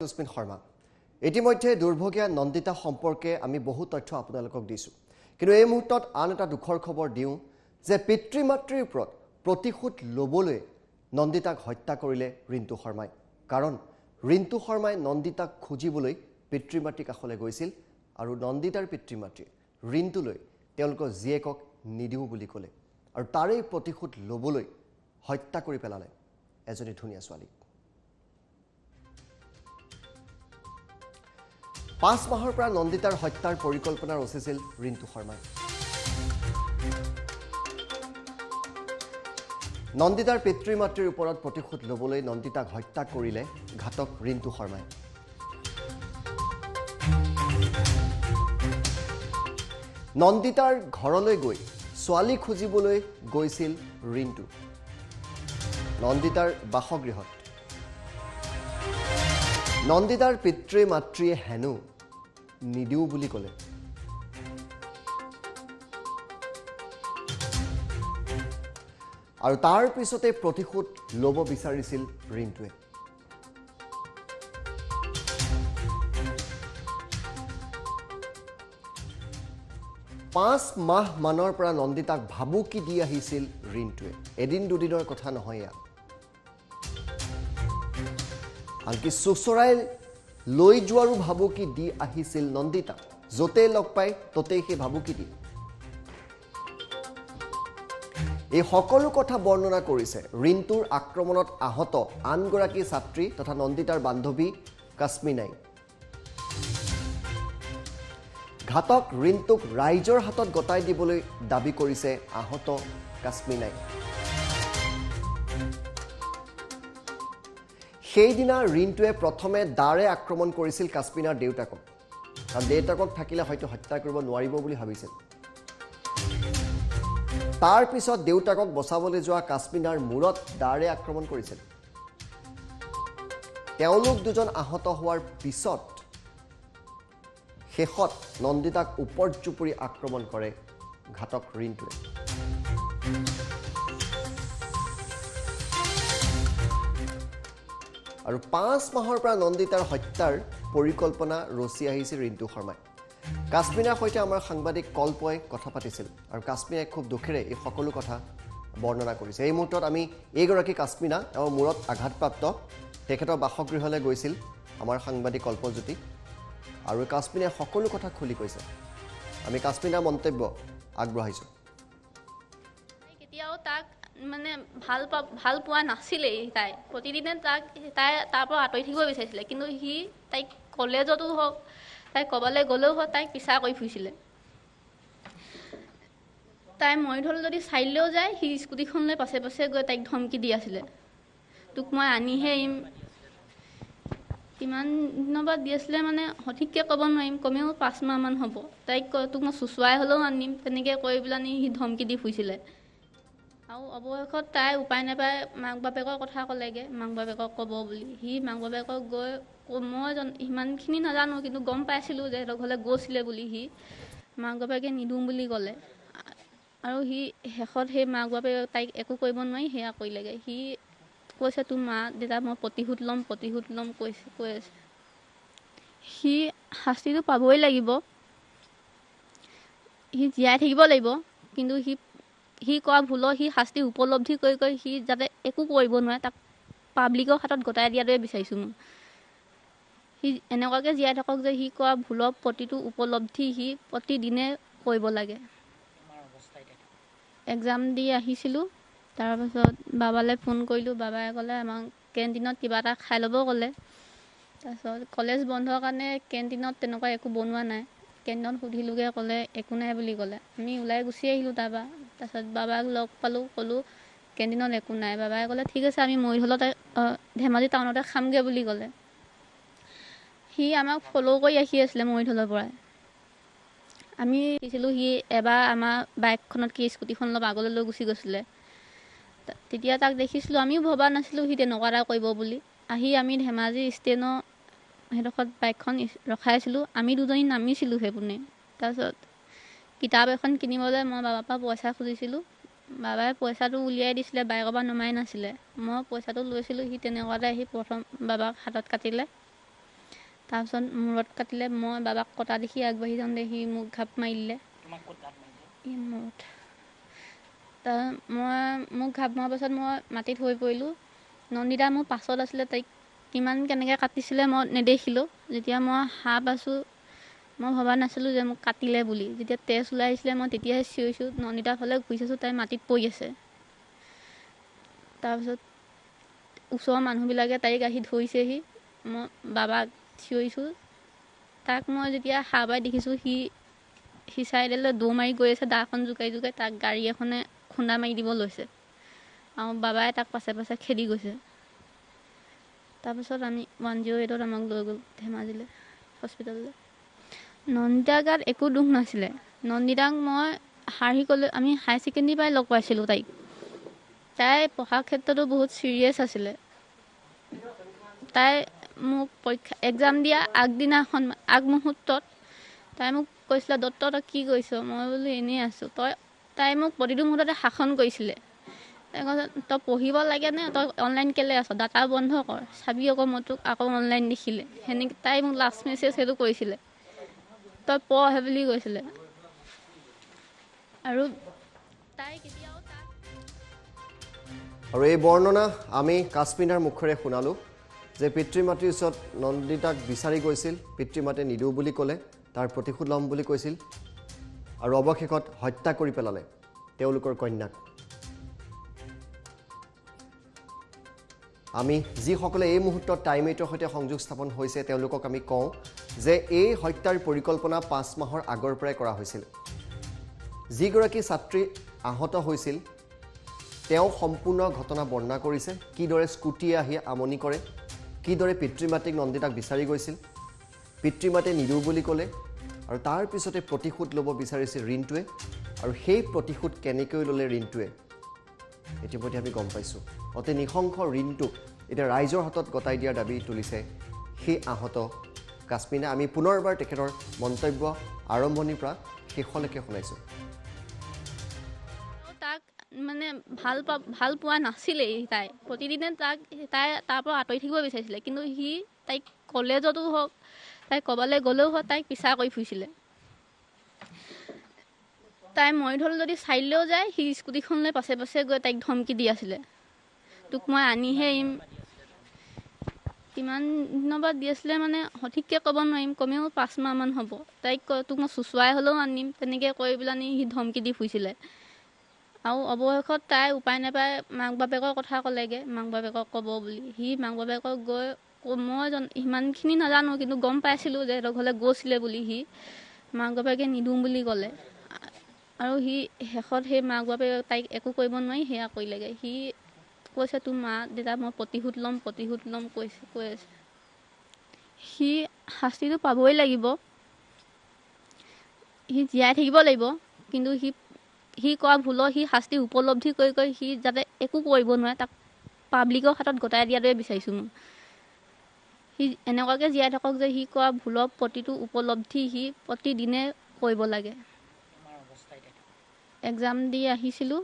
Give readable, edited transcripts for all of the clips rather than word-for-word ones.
সুস্মিন শৰ্মা ইতিমধ্যে দুৰ্ভগীয়া নন্দিতা সম্পৰ্কে আমি বহু তথ্য আপোনালোকক দিছো কিন্তু এই মুহূৰ্তত আন এটা দুখৰ খবৰ দিওঁ যে পিতৃ মাতৃৰ ওপৰত প্ৰতিশোধ ল'বলৈ নন্দিতাক হত্যা কৰিলে ৰিন্তু শৰ্মাই কাৰণ ৰিন্তু শৰ্মাই নন্দিতাক খুজিবলৈ পিতৃ মাতৃৰ কাষলৈ গৈছিল আৰু নন্দিতাৰ পিতৃ মাতৃ ৰিন্তুলৈ তেওঁলোকৰ জীয়েকক নিদিও বুলি ক'লে আৰু তাৰেই প্ৰতিশোধ ল'বলৈ হত্যা কৰি পেলালে এজনী ধুনীয়া ছোৱালী 5 মাহৰ পৰা নন্দিতাৰ হত্যাৰ পৰিকল্পনা ৰচিছিল ৰিন্তু শৰ্মাই নন্দিতাৰ পিতৃ মাতৃৰ ওপৰত প্ৰতিশোধ ল'বলৈ নন্দিতাক হত্যা কৰিলে ঘাতক ৰিন্তু শৰ্মাই নন্দিতাৰ ঘৰলৈ গৈ ছোৱালী খুজিবলৈ গৈছিল ৰিন্তু নন্দিতাৰ বাসগৃহত নন্দিতাৰ পিতৃ মাতৃয়ে হেনু নিদিও বুলি ক'লে আৰু তাৰ পিছতে প্ৰতিশোধ ল'ব বিচাৰিছিল ৰিন্তুৱে 5 মাহ মানৰ পৰা নন্দিতাক ভাবুকি দি আহিছিল ৰিন্তুৱে এদিন দুদিনৰ কথা নহয় ইয়া আনকি সুচৰাই লৈ যোৱাৰো ভাবুকি দি আহিছিল নন্দিতা যতে লগ পাই ততেই সেই ভাবুকি দি এই সকলো কথা বৰ্ণনা কৰিছে ৰিন্তুৰ আক্ৰমণত আহত আনগৰাকী ছাত্ৰী তথা নন্দিতাৰ বান্ধৱী কাশ্মিনাই ঘাতক ৰিন্তুক ৰাইজৰ হাতত গতাই দিবলৈ দাবী কৰিছে আহত কাশ্মিনাই সেইদিনা ৰিন্তুৱে প্ৰথমে দাৰে আক্ৰমণ কৰিছিল কাশ্মিনাৰ দেউতাকক আৰু দেউতাকক থাকিলে হয়তো হত্যা কৰিব নোৱাৰিব বুলি ভাবিছিল তাৰ পিছত দেউতাকক বচাবলৈ যোৱা কাশ্মিনাৰ মূৰত দাৰে আক্ৰমণ কৰিছিল তেওঁলোক দুজন আহত হোৱাৰ পিছত শেষত নন্দিতাক উপৰ্যুপৰি আক্ৰমণ কৰে ঘাতক ৰিন্তুৱে আৰু 5 মাহৰ পৰা নন্দিতাৰ হত্যাৰ পৰিকল্পনা ৰচি আহিছিল ৰিন্তু শৰ্মাই কাশ্মিনাৰ সৈতে আমাৰ সাংবাদিক কল্পই কথা পাতিছিল আৰু কাশ্মিনাই খুব দুখেৰে এই সকলো কথা বৰ্ণনা কৰিছে এই মুহূৰ্তত আমি এইগৰাকী কাশ্মিনা আৰু মূৰত আঘাতপ্ৰাপ্ত তেখেতৰ বাসগৃহলৈ গৈছিল আমাৰ সাংবাদিক কল্পজ্যোতি আৰু কাশ্মিনাই সকলো কথা খুলি কৈছে আমি কাশ্মিনাৰ মন্তব্য আগবঢ়াইছোঁ কেতিয়াও তাক মানে ভাল পোৱা নাছিলে তাই প্ৰতিদিনে তাই তাৰ পৰা আঁতৰি থাকিব বিচাৰিছিলে কিন্তু সি তাইক কলেজতো হওক তাই ক'বলৈ গ'লেও হওক তাইক পিছা কৰি ফুৰিছিলে তাই মৰিধল যদি চাইলেও যায় সি স্কুটিখনলৈ পাছে পাছে গৈ তাইক ধমকি দি আছিলে তোক মই আনিহে এৰিম কিমান দিনৰ পৰা দি আছিলে মানে সঠিককৈ ক'ব নোৱাৰিম কমেও 5 মাহমান হ'ব তাইক তোক মই চুচুৱাই হ'লেও আনিম তেনেকৈ কৰি পেলাই সি ধমকি দি ফুৰিছিলে আৰু অৱশেষত তাই উপায় নাপায় মাক বাপেকৰ কথা ক'লেগৈ মাক বাপেকক ক'ব বুলি সি মাক বাপেকক গৈ মই সিমানখিনি নাজানো কিন্তু গম পাইছিলোঁ যে সিহঁতৰ ঘৰলৈ গৈছিলে বুলি সি মাক বাপেকে নিদিওঁ বুলি ক'লে আৰু সি শেষত সেই মাক বাপেকে তাইক একো কৰিব নোৱাৰি সেয়া কৰিলেগৈ সি কৈছে তোৰ মা দেউতা মই প্ৰতিশোধ ল'ম কৈ আছে সি শাস্তিটো পাবই লাগিব সি জীয়াই থাকিব লাগিব কিন্তু সি কৰা ভুলৰ সি শাস্তি উপলব্ধি কৰি সি যাতে একো কৰিব নোৱাৰে তাক পাব্লিকৰ হাতত গতাই দিয়াটোৱে বিচাৰিছোঁ মই সি এনেকুৱাকৈ জীয়াই থাকক যে সি কৰা ভুলৰ প্ৰতিটো উপলব্ধি সি প্ৰতিদিনে কৰিব লাগে এক্সাম দি আহিছিলোঁ তাৰপাছত বাবালৈ ফোন কৰিলোঁ বাবাই ক'লে আমাক কেণ্টিনত কিবা এটা খাই ল'ব ক'লে তাৰপিছত কলেজ বন্ধৰ কাৰণে কেণ্টিনত তেনেকুৱা একো বনোৱা নাই কেণ্টিনত সুধিলোঁগৈ ক'লে একো নাই বুলি ক'লে আমি ওলাই গুচি আহিলোঁ তাৰপিছত বাবাক লগ পালোঁ ক'লোঁ কেণ্টিনত একো নাই বাবাই ক'লে ঠিক আছে আমি মৰিধলতে ধেমাজি টাউনতে খামগৈ বুলি ক'লে সি আমাক ফ'ল' কৰি আহি আছিলে মৰিধলৰ পৰাই আমি দেখিছিলোঁ সি এবাৰ আমাৰ বাইকখনত কি স্কুটিখন অলপ আগলৈ লৈ গুচি গৈছিলে তেতিয়া তাক দেখিছিলোঁ আমিও ভবা নাছিলোঁ সি তেনেকুৱা এটা কৰিব বুলি আহি আমি ধেমাজি ষ্টেণ্ডৰ সেইডোখৰত বাইকখন ৰখাইছিলোঁ আমি দুজনী নামিছিলোঁ সেইপিনে তাৰপিছত কিতাপ এখন কিনিবলৈ মই বাবাৰ পৰা পইচা খুজিছিলোঁ বাবাই পইচাটো উলিয়াই দিছিলে বাইকৰ পৰা নমাই নাছিলে মই পইচাটো লৈছিলোঁ সি তেনেকুৱাতে আহি প্ৰথম বাবাক হাতত কাটিলে তাৰপিছত মূৰত কাটিলে, মই বাবাক কটা দেখি আগবাঢ়ি যাওঁতে সি মোক ঘাপ মাৰি দিলে মূৰত। মোক ঘাপ মৰাৰ পাছত মই মাটিত হৈ পৰিলোঁ। নন্দিতা মোৰ পাছত আছিলে, তাইক কিমান কেনেকৈ কাটিছিলে মই নেদেখিলোঁ। যেতিয়া মই সাৰ পাইছোঁ, মই ভবা নাছিলোঁ যে মোক কাটিলে বুলি। যেতিয়া তেজ ওলাই আহিছিলে মই তেতিয়াহে চিঞৰিছোঁ, নন্দিতাৰ ফালে ঘূৰি চাইছোঁ, তাই মাটিত পৰি আছে। তাৰপিছত ওচৰৰ মানুহবিলাকে তাইক আহি ধৰিছেহি। মই বাবাক চিঞৰিছোঁ। তাক মই যেতিয়া সাৰ পাই দেখিছোঁ, সি চাইডলৈ দৌৰ মাৰি গৈ আছে, দাখন জোকাৰি জোকাৰি। তাক গাড়ী এখনে খুন্দা মাৰি দিব লৈছে আৰু বাবাই তাক পাছে পাছে খেদি গৈছে। তাৰপিছত আমি 108ত আমাক লৈ গ'ল ধেমাজিলৈ, হস্পিটেললৈ। নন্দিতাৰ গাত একো দুখ নাছিলে। নন্দিতাক মই আমি হাই ছেকেণ্ডেৰী পৰাই লগ পাইছিলোঁ তাইক। তাই পঢ়াৰ ক্ষেত্ৰতো বহুত ছিৰিয়াছ আছিলে। তাই মোক এক্সাম দিয়া আগমুহূৰ্তত তাই মোক কৈছিলে, দত্ত তই কি কৰিছ? মই বোলো এনেই আছোঁ। তাই মোক প্ৰতিটো মুহূৰ্ততে শাসন কৰিছিলে। তাই কৈছে, তই পঢ়িব লাগে নে? তই অনলাইন কেলৈ আছ? ডাটা বন্ধ কৰ, চাবি আকৌ মই তোক আকৌ অনলাইন দেখিলে। সেনেকৈ তাই মোক লাষ্ট মেছেজ সেইটো কৰিছিলে, তই পঢ় বুলি কৈছিলে। আৰু তাই কেতিয়াও আৰু এই বৰ্ণনা আমি কাশ্মীৰৰ মুখেৰে শুনালোঁ যে পিতৃ মাতৃৰ ওচৰত নন্দিতাক বিচাৰি গৈছিল। পিতৃ মাতৃয়ে নিদিওঁ বুলি ক'লে, তাৰ প্ৰতিশোধ ল'ম বুলি কৈছিল আৰু অৱশেষত হত্যা কৰি পেলালে তেওঁলোকৰ কন্যাক। আমি যিসকলে এই মুহূৰ্তত টাইম 8ৰ সৈতে সংযোগ স্থাপন হৈছে তেওঁলোকক আমি কওঁ যে এই হত্যাৰ পৰিকল্পনা 5 মাহৰ আগৰ পৰাই কৰা হৈছিল। যিগৰাকী ছাত্ৰী আহত হৈছিল তেওঁ সম্পূৰ্ণ ঘটনা বৰ্ণনা কৰিছে, কিদৰে স্কুটিয়ে আহি আমনি কৰে, কিদৰে পিতৃ মাতৃক নন্দিতাক বিচাৰি গৈছিল, পিতৃ মাতৃয়ে নিদিওঁ বুলি ক'লে আৰু তাৰ পিছতে প্ৰতিশোধ ল'ব বিচাৰিছিল ৰিণ্টুৱে। আৰু সেই প্ৰতিশোধ কেনেকৈ ল'লে ৰিণ্টুৱে ইতিমধ্যে আমি গম পাইছোঁ। অতি নিশংস ৰিণ্টুক এতিয়া ৰাইজৰ হাতত গতাই দিয়াৰ দাবী তুলিছে সেই আহত কাশ্মীৰে। আমি পুনৰবাৰ তেখেতৰ মন্তব্য আৰম্ভণিৰ পৰা শেষলৈকে শুনাইছোঁ। তাক মানে ভাল পোৱা নাছিলেই। তাই প্ৰতিদিনে তাই তাৰ পৰা আঁতৰি থাকিব বিচাৰিছিলে, কিন্তু তাইক কলেজতো হওক, তাই ক'ৰবালৈ গ'লেও হওক, তাইক পিছা কৰি ফুৰিছিলে। তাই মৰিধল যদি চাইলেও যায়, সি স্কুটিখন লৈ পাছে পাছে গৈ তাইক ধমকি দি আছিলে, তোক মই আনিহে এৰিম। কিমান দিনৰ পৰা দি আছিলে মানে সঠিককৈ ক'ব নোৱাৰিম, কমেও 5 মাহমান হ'ব। তাইক তোক মই চুচুৱাই হ'লেও আনিম, তেনেকৈ কৰি পেলাই সি ধমকি দি ফুৰিছিলে। আৰু অৱশেষত তাই উপায় নাপায় মাক বাপেকৰ কথা ক'লেগৈ, মাক বাপেকক ক'ব বুলি। মাক বাপেকক গৈ মই সিমানখিনি নাজানো, কিন্তু গম পাইছিলোঁ যে সিহঁতৰ ঘৰলৈ গৈছিলে বুলি। মাক বাপেকে নিদিওঁ বুলি ক'লে আৰু শেষত সেই মাক বাপেকে তাইক একো কৰিব নোৱাৰি সেয়া কৰিলেগৈ। কৈছে তোৰ মা দেউতা মই প্ৰতিশোধ ল'ম কৈ আছে। শাস্তিটো পাবই লাগিব, জীয়াই থাকিব লাগিব, কিন্তু সি কৰা ভুলৰ শাস্তি উপলব্ধি কৰি সি যাতে একো কৰিব নোৱাৰে, তাক পাব্লিকৰ হাতত গতাই দিয়াটোৱে বিচাৰিছোঁ মই। এনেকুৱাকৈ জীয়াই থাকক যে সি কৰা ভুলৰ প্ৰতিটো উপলব্ধি প্ৰতিদিনে কৰিব লাগে। এক্সাম দি আহিছিলোঁ,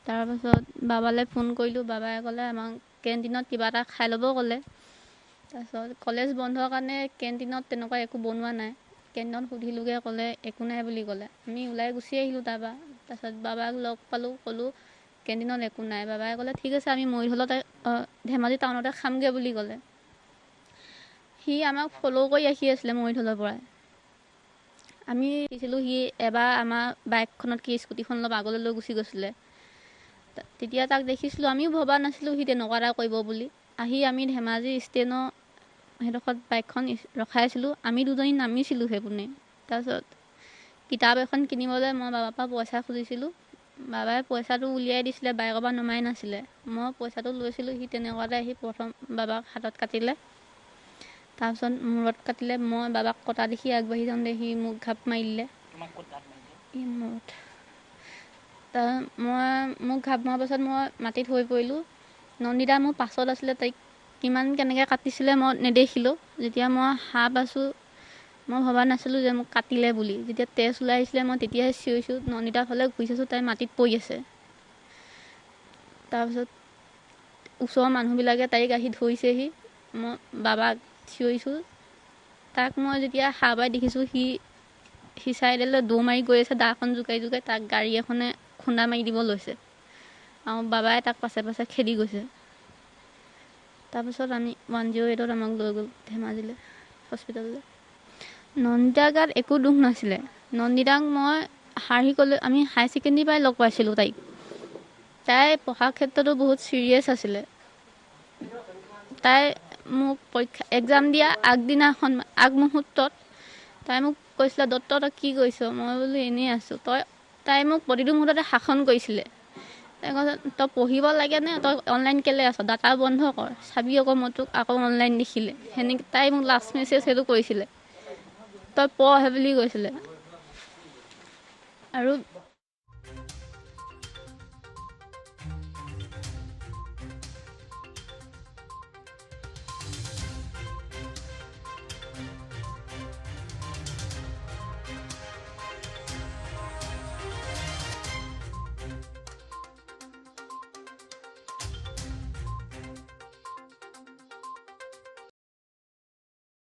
তাৰপাছত বাবালৈ ফোন কৰিলোঁ। বাবাই ক'লে আমাক কেণ্টিনত কিবা এটা খাই ল'ব ক'লে। তাৰপিছত কলেজ বন্ধৰ কাৰণে কেণ্টিনত তেনেকুৱা একো বনোৱা নাই। কেণ্টিনত সুধিলোঁগৈ, ক'লে একো নাই বুলি ক'লে। আমি ওলাই গুচি আহিলোঁ তাৰপৰা। তাৰপিছত বাবাক লগ পালোঁ, ক'লোঁ কেণ্টিনত একো নাই। বাবাই ক'লে ঠিক আছে আমি মৰিধলতে ধেমাজি টাউনতে খামগৈ বুলি ক'লে। আমাক ফ'ল' কৰি আহি আছিলে মৰিধলৰ পৰাই। আমি দেখিছিলোঁ এবাৰ আমাৰ বাইকখনত স্কুটিখন অলপ আগলৈ লৈ গুচি গৈছিলে। তেতিয়া তাক দেখিছিলোঁ, আমিও ভবা নাছিলোঁ তেনেকুৱা এটা কৰিব বুলি। আমি ধেমাজি ষ্টেণ্ডৰ সেইডোখৰত বাইকখন ৰখাইছিলোঁ, আমি দুজনী নামিছিলোঁ সেইপিনে। তাৰপিছত কিতাপ এখন কিনিবলৈ মই বাবাৰ পৰা পইচা খুজিছিলোঁ। বাবাই পইচাটো উলিয়াই দিছিলে, বাইকৰ পৰা নমাই নাছিলে। মই পইচাটো লৈছিলোঁ, তেনেকুৱাতে প্ৰথম বাবাক হাতত কাটিলে। তাৰপিছত মূৰত কাটিলে, মই বাবাক কটা দেখি আগবাঢ়ি যাওঁতে মোক ঘাপ মাৰি দিলে মূৰত। মোক ঘাপ মৰাৰ পাছত মই মাটিত হৈ পৰিলোঁ। নন্দিতা মোৰ পাছত আছিলে, তাইক কিমান কেনেকৈ কাটিছিলে মই নেদেখিলোঁ। যেতিয়া মই সাৰ পাইছোঁ, মই ভবা নাছিলোঁ যে মোক কাটিলে বুলি। যেতিয়া তেজ ওলাই আহিছিলে মই তেতিয়াহে চিঞৰিছোঁ, নন্দিতাৰ ফালে ঘূৰি চাইছোঁ, তাই মাটিত পৰি আছে। তাৰপিছত ওচৰৰ মানুহবিলাকে তাইক আহি ধৰিছেহি। মই বাবাক চিঞৰিছোঁ। তাক মই যেতিয়া সাৰ পাই দেখিছোঁ সি চাইডলৈ দৌৰ মাৰি গৈ আছে, দাখন জোকাৰি জোকাৰি তাক গাড়ী এখনে খুন্দা মাৰি দিব লৈছে আৰু বাবাই তাক পাছে পাছে খেদি গৈছে। তাৰপিছত আমি 108ত আমাক লৈ গ'ল ধেমাজিলৈ হস্পিটেললৈ। নন্দিতাৰ গাত একো দুখ নাছিলে। নন্দিতাক মই আমি হাই ছেকেণ্ডেৰী পৰাই লগ পাইছিলোঁ তাইক। তাই পঢ়াৰ ক্ষেত্ৰতো বহুত ছিৰিয়াছ আছিলে। তাই মোক এক্সাম দিয়া আগমুহূৰ্তত তাই মোক কৈছিলে, দত্ত তই কি কৰিছ? মই বোলো এনেই আছোঁ। তাই মোক প্ৰতিটো মুহূৰ্ততে শাসন কৰিছিলে। তাই কৈছে তই পঢ়িব লাগে নে, তই অনলাইন কেলৈ আছ, ডাটা বন্ধ কৰ, চাবি আকৌ মই তোক আকৌ অনলাইন দেখিলে। সেনেকৈ তাই মোক লাষ্ট মেছেজ সেইটো কৰিছিলে, তই পঢ় বুলি কৈছিলে। আৰু